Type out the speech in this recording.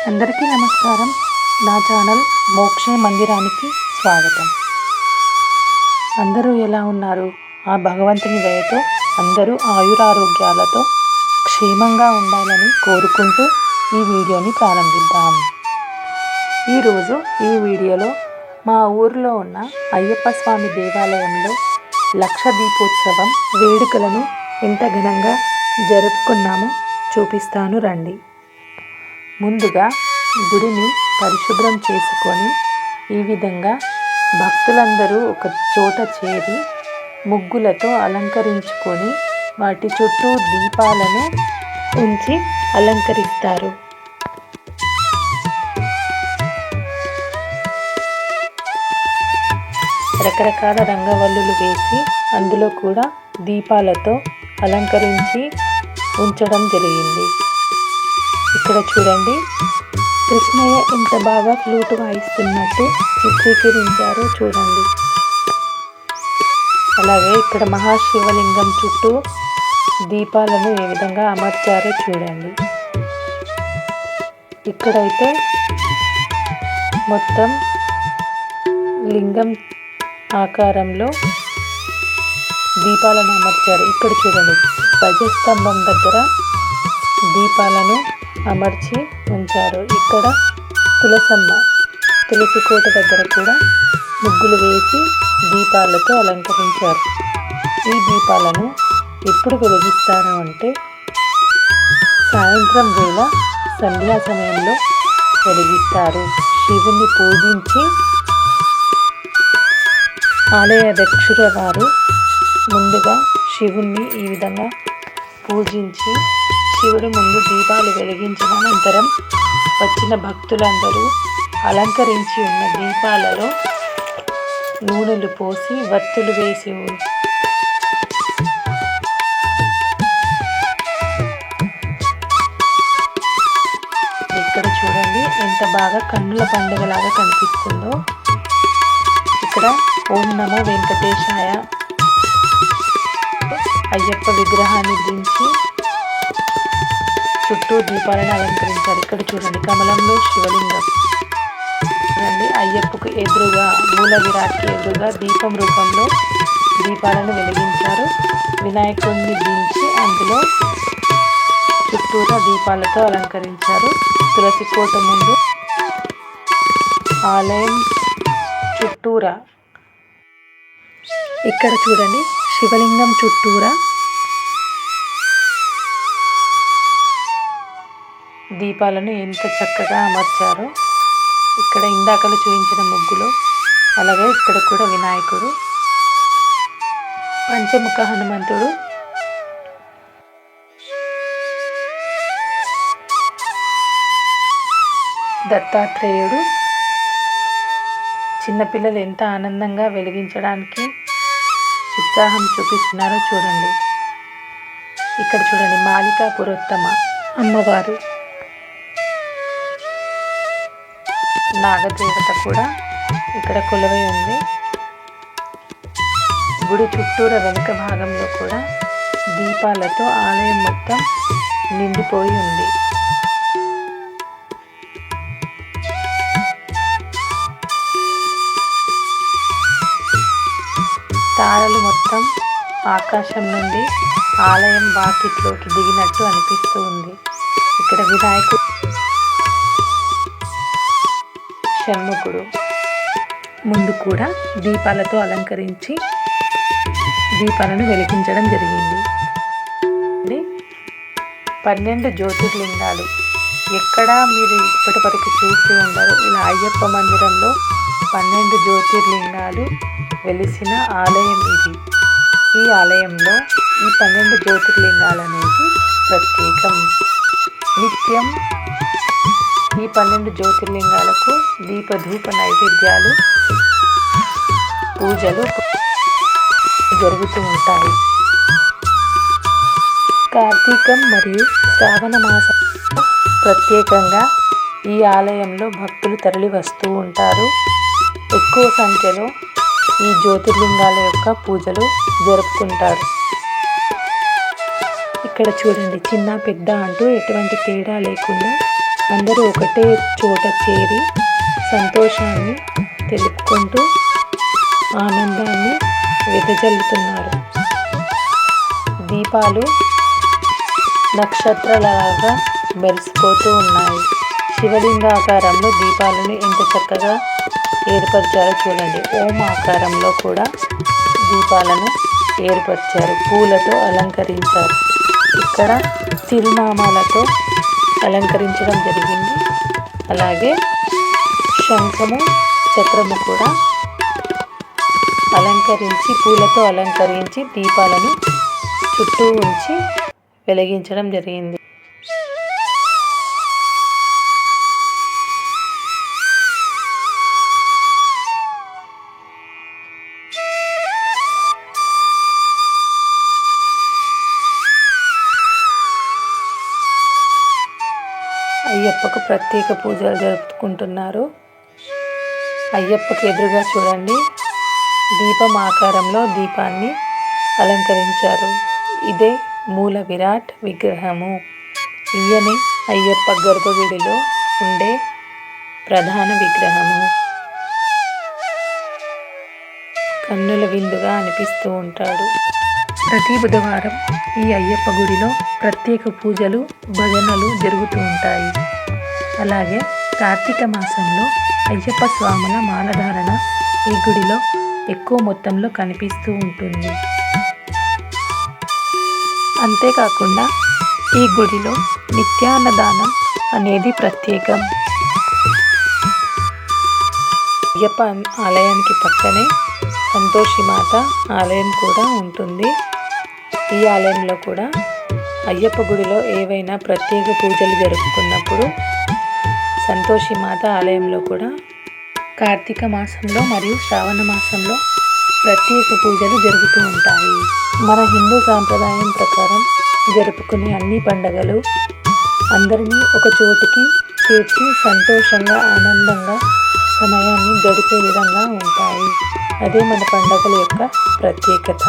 అందరికీ నమస్కారం. నా ఛానల్ మోక్షే మందిరానికి స్వాగతం. అందరూ ఎలా ఉన్నారు? ఆ భగవంతుని దయతో అందరూ ఆయురారోగ్యాలతో క్షేమంగా ఉండాలని కోరుకుంటూ ఈ వీడియోని ప్రారంభిద్దాం. ఈరోజు ఈ వీడియోలో మా ఊరిలో ఉన్న అయ్యప్ప స్వామి దేవాలయంలో లక్ష దీపోత్సవం వేడుకలను ఎంత ఘనంగా జరుపుకున్నామో చూపిస్తాను రండి. ముందుగా గుడిని పరిశుభ్రం చేసుకొని ఈ విధంగా భక్తులందరూ ఒక చోట చేరి ముగ్గులతో అలంకరించుకొని వాటి చుట్టూ దీపాలను ఉంచి అలంకరిస్తారు. రకరకాల రంగవల్లులు వేసి అందులో కూడా దీపాలతో అలంకరించి ఉంచడం జరిగింది. ఇక్కడ చూడండి, కృష్ణయ్య ఎంత బాగా ఫ్లూట్ వాయిస్తున్నట్టు చిత్రీకరించారో చూడండి. అలాగే ఇక్కడ మహాశివలింగం చుట్టూ దీపాలను ఏ విధంగా అమర్చారో చూడండి. ఇక్కడైతే మొత్తం లింగం ఆకారంలో దీపాలను అమర్చారు. ఇక్కడ చూడండి, ధ్వజస్తంభం దగ్గర దీపాలను అమర్చి ఉంచారు. ఇక్కడ తులసి కోట దగ్గర కూడా ముగ్గులు వేసి దీపాలతో అలంకరించారు. ఈ దీపాలను ఎప్పుడు వెలిగిస్తారు అంటే సాయంత్రం వేళ సంధ్యా సమయంలో వెలిగిస్తారు. శివుని పూజించి ఆలయ అధ్యక్షుల వారు ముందుగా శివుణ్ణి ఈ విధంగా పూజించి శివుడి ముందు దీపాలు వెలిగించిన అనంతరం వచ్చిన భక్తులందరూ అలంకరించి ఉన్న దీపాలలో నూనెలు పోసి వత్తులు వేసి ఇక్కడ చూడండి ఎంత బాగా కన్నుల పండుగలాగా కనిపిస్తుందో. ఇక్కడ ఓం నమో వెంకటేశాయ అయ్యప్ప విగ్రహాన్ని దించి చుట్టూ దీపాలను అలంకరించారు. ఇక్కడ చూడండి, కమలంలో శివలింగం చూడండి. అయ్యప్పకు ఎదురుగా మూల విరాట్కి ఎదురుగా దీపం రూపంలో దీపాలను వెలిగించారు. వినాయకుడిని దించి అందులో చుట్టూరా దీపాలతో అలంకరించారు. తులసి కోట ముందు ఆలయం చుట్టూరా ఇక్కడ చూడండి, శివలింగం చుట్టూరా దీపాలను ఎంత చక్కగా అమర్చారో. ఇక్కడ ఇందాకలు చూపించిన ముగ్గులు, అలాగే ఇక్కడ కూడా వినాయకుడు, పంచముఖ హనుమంతుడు, దత్తాత్రేయుడు, చిన్నపిల్లలు ఎంత ఆనందంగా వెలిగించడానికి ఉత్సాహం చూపిస్తున్నారో చూడండి. ఇక్కడ చూడండి, మాలికా పురోత్తమ అమ్మవారు, నాగదేవత కూడా ఇక్కడ కొలువై ఉంది. గుడి చుట్టూర వెనుక భాగంలో కూడా దీపాలతో ఆలయం మొత్తం నిండిపోయి ఉంది. తారలు మొత్తం ఆకాశం నుండి ఆలయం వాకిట్లోకి దిగినట్టు అనిపిస్తూ ఉంది. ఇక్కడ వినాయకుడు, షణ్ముఖుడు ముందు కూడా దీపాలతో అలంకరించి దీపాలను వెలిగించడం జరిగింది. 12 జ్యోతిర్లింగాలు ఎక్కడా మీరు ఇప్పటి వరకు చూసి ఉండరు. ఇలా అయ్యప్ప మందిరంలో 12 జ్యోతిర్లింగాలు వెలిసిన ఆలయం ఇది. ఈ ఆలయంలో ఈ 12 జ్యోతిర్లింగాలు అనేది ప్రత్యేకం. నిత్యం ఈ 12 జ్యోతిర్లింగాలకు దీపధూప నైవేద్యాలు, పూజలు జరుగుతూ ఉంటాయి. కార్తీకం మరియు శ్రావణ మాసం ప్రత్యేకంగా ఈ ఆలయంలో భక్తులు తరలి వస్తూ ఉంటారు. ఎక్కువ సంఖ్యలో ఈ జ్యోతిర్లింగాల యొక్క పూజలు జరుపుకుంటారు. ఇక్కడ చూడండి, చిన్న పెద్ద అంటూ ఎటువంటి తేడా లేకుండా అందరూ ఒకటే చోట చేరి సంతోషాన్ని తెలుపుకుంటూ ఆనందాన్ని వెదజల్లుతున్నారు. దీపాలు నక్షత్రాలలాగా మెరిసిపోతూ ఉన్నాయి. శివలింగాకారంలో దీపాలను ఎంత చక్కగా ఏర్పరిచారో చూడండి. ఓం ఆకారంలో కూడా దీపాలను ఏర్పరిచారు. పూలతో అలంకరించారు. ఇక్కడ చిరునామాలతో అలంకరించడం జరిగింది. అలాగే శంఖము చక్రము కూడా పూలతో అలంకరించి దీపాలను చుట్టూ ఉంచి వెలిగించడం జరిగింది. అయ్యప్పకు ప్రత్యేక పూజలు జరుపుకుంటున్నారు. అయ్యప్పకు ఎదురుగా చూడండి, దీపం ఆకారంలో దీపాన్ని అలంకరించారు. ఇదే మూల విరాట్ విగ్రహము. ఈయనే అయ్యప్ప గర్భగుడిలో ఉండే ప్రధాన విగ్రహము. కన్నుల విందుగా అనిపిస్తూ ఉంటాడు. ప్రతి బుధవారం ఈ అయ్యప్ప గుడిలో ప్రత్యేక పూజలు, భజనలు జరుగుతూ ఉంటాయి. అలాగే కార్తీక మాసంలో అయ్యప్ప స్వాముల మాలధారణ ఈ గుడిలో ఎక్కువ మొత్తంలో కనిపిస్తూ ఉంటుంది. అంతేకాకుండా ఈ గుడిలో నిత్యాన్నదానం అనేది ప్రత్యేకం. అయ్యప్ప ఆలయానికి పక్కనే సంతోషిమాత ఆలయం కూడా ఉంటుంది. ఈ ఆలయంలో కూడా అయ్యప్ప గుడిలో ఏవైనా ప్రత్యేక పూజలు జరుపుకున్నప్పుడు సంతోషిమాత ఆలయంలో కూడా కార్తీక మాసంలో మరియు శ్రావణ మాసంలో ప్రత్యేక పూజలు జరుగుతూ ఉంటాయి. మన హిందూ సాంప్రదాయం ప్రకారం జరుపుకునే అన్ని పండుగలు అందరినీ ఒక చోటికి చేర్చి సంతోషంగా, ఆనందంగా సమయాన్ని గడిపే విధంగా ఉంటాయి. అదే మన పండుగల యొక్క ప్రత్యేకత.